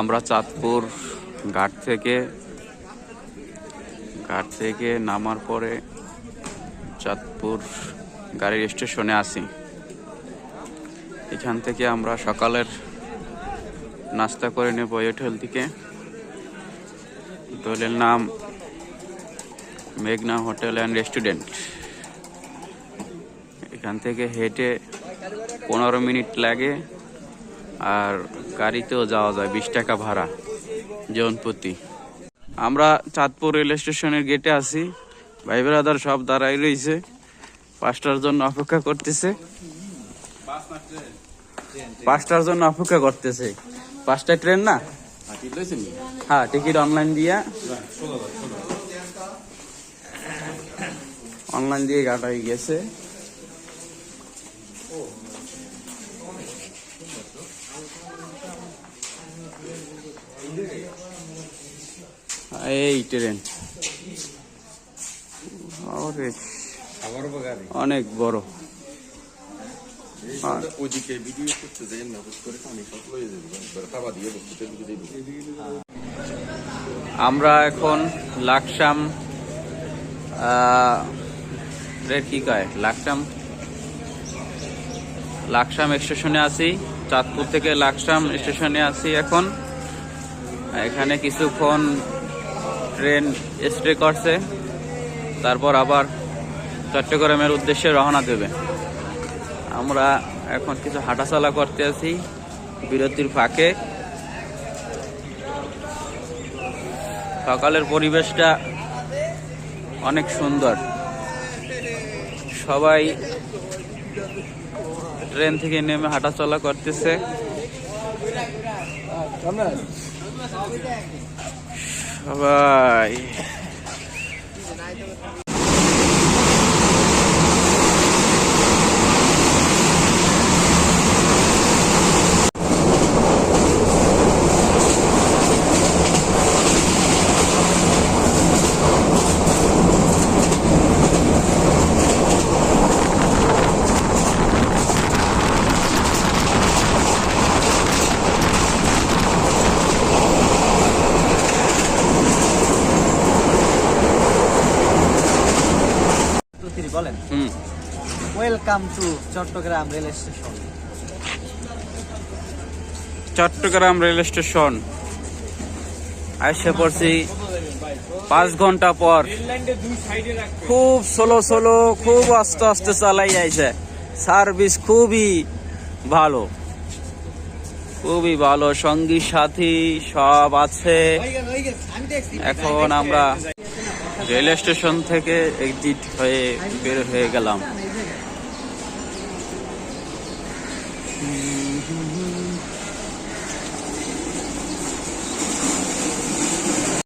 আমরা চাঁদপুর ঘাট থেকে নামার পরে চাঁদপুর গাড়ির স্টেশনে আসি। এখান থেকে আমরা সকালের নাস্তা করে নেব এই হোটেল থেকে। হোটেলের নাম মেঘনা হোটেল অ্যান্ড রেস্টুরেন্ট। এখান থেকে হেঁটে 15 মিনিট লাগে, আর গাড়িতেও যাওয়া যায়, 20 টাকা ভাড়া জন প্রতি। আমরা চাঁদপুর রেল স্টেশনের গেটে আছি। ভাই ব্রাদার সব দাঁড়াই রয়েছে, 5টার জন্য অপেক্ষা করতেছে। 5টার জন্য অপেক্ষা করতেছে। 5টায় ট্রেন না? হ্যাঁ, টিকিট অনলাইন দিয়ে কাটাই গেছে। এই ট্রেন অনেক বড়। আমরা এখন লাকসাম লাকসাম স্টেশনে আছি। চাঁদপুর থেকে লাকসাম স্টেশনে আছি এখন। এখানে কিছুক্ষণ ট্রেন স্টে করছে, তারপর আবার চট্টগ্রামের উদ্দেশ্যে রওনা দেবে। আমরা এখন কিছু হাঁটাচলা করতে আছি বিরতির ফাঁকে। সকালের পরিবেশটা অনেক সুন্দর। সবাই ট্রেন থেকে নেমে হাঁটাচলা করতেছে। সবাই বলেন। Welcome to Chattogram rail station. Chattogram rail station এসে পড়ছি 5 ঘন্টা পর। খুব স্লো, খুব আস্তে আস্তে চালাই যাইছে। সার্ভিস খুবই ভালো, সঙ্গী সাথী সব আছে। এখন আমরা রেল স্টেশন থেকে এক্সিট হয়ে বের হয়ে গেলাম।